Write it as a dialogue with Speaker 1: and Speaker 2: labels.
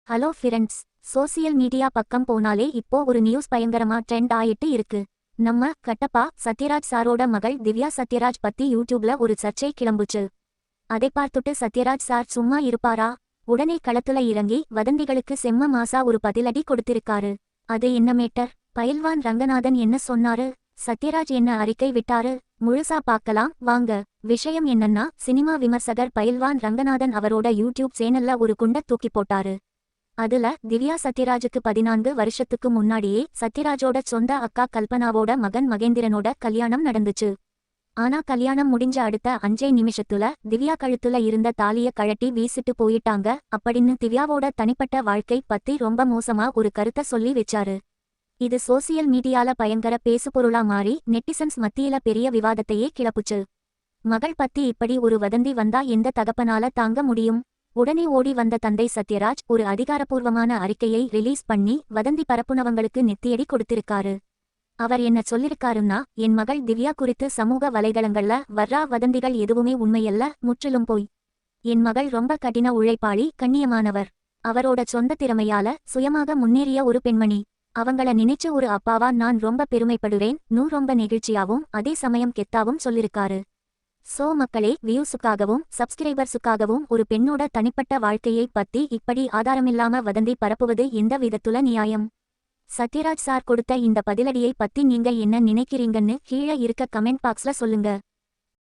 Speaker 1: Hello friends. Social media பக்கம் போனாலே இப்போ ஒரு நியூஸ் பயங்கரமா ட்ரெண்ட் ஆயிட்டு இருக்கு. நம்ம கட்டப்பா சத்யராஜ் சாரோட மகள் திவ்யா சத்யராஜ் பத்தி யூடியூப்ல ஒரு சர்ச்சை கிளம்புச்சு. அதை பார்த்துட்டு சத்யராஜ் சார் சும்மா இருப்பாரா? உடனே களத்துல இறங்கி வதந்திகளுக்கு செம்ம மாசா ஒரு பதிலடி கொடுத்திருக்காரு. அது என்ன மேட்டர்? பயில்வான் ரங்கநாதன் என்ன சொன்னாரு? சத்யராஜ் என்ன அறிக்கை விட்டாரு? முழுசா பார்க்கலாம் வாங்க. விஷயம் என்னன்னா, சினிமா விமர்சகர் பயில்வான் ரங்கநாதன் அவரோட யூடியூப் சேனல்ல ஒரு குண்ட தூக்கி போட்டாரு. அதுல திவ்யா சத்யராஜுக்கு 14 வருஷத்துக்கு முன்னாடியே சத்யராஜோட சொந்த அக்கா கல்பனாவோட மகன் மகேந்திரனோட கல்யாணம் நடந்துச்சு. ஆனா கல்யாணம் முடிஞ்ச அடுத்த 5 நிமிஷத்துல திவ்யா கழுத்துல இருந்த தாலிய கழட்டி வீசிட்டு போயிட்டாங்க அப்படின்னு திவ்யாவோட தனிப்பட்ட வாழ்க்கை பத்தி ரொம்ப மோசமா ஒரு கருத்தை சொல்லி வச்சாரு. இது சோசியல் மீடியால பயங்கர பேசுபொருளா மாறி நெட்டிசன்ஸ் மத்தியில பெரிய விவாதத்தையே கிளப்புச்சு. மகள் பத்தி இப்படி ஒரு வதந்தி வந்தா எந்த தகப்பனால தாங்க முடியும்? உடனே ஓடி வந்த தந்தை சத்யராஜ் ஒரு அதிகாரப்பூர்வமான அறிக்கையை ரிலீஸ் பண்ணி வதந்தி பரப்புனவங்களுக்கு நெத்தியடி கொடுத்திருக்காரு. அவர் என்ன சொல்லிருக்காருன்னா, என் மகள் திவ்யா குறித்து சமூக வலைதளங்கள்ல வர்றா வதந்திகள் எதுவுமே உண்மையல்ல, முற்றிலும் போய். என் மகள் ரொம்ப கடின உழைப்பாளி, கண்ணியமானவர். அவரோட சொந்த திறமையால சுயமாக முன்னேறிய ஒரு பெண்மணி. அவங்கள நினைச்சு ஒரு அப்பாவா நான் ரொம்ப பெருமைப்படுறேன். ரொம்ப நெகிழ்ச்சியாவும் அதே சமயம் கெத்தாவும் சொல்லிருக்காரு. சோ மக்களே, வியூஸுக்காகவும் சப்ஸ்கிரைபர்ஸுக்காகவும் ஒரு பெண்ணோட தனிப்பட்ட வாழ்க்கையை பத்தி இப்படி ஆதாரமில்லாம வதந்தி பரப்புவது எந்த விதத்துல நியாயம்? சத்யராஜ் சார் கொடுத்த இந்த பதிலடியை பத்தி நீங்க என்ன நினைக்கிறீங்கன்னு கீழே இருக்க கமெண்ட் பாக்ஸ்ல சொல்லுங்க.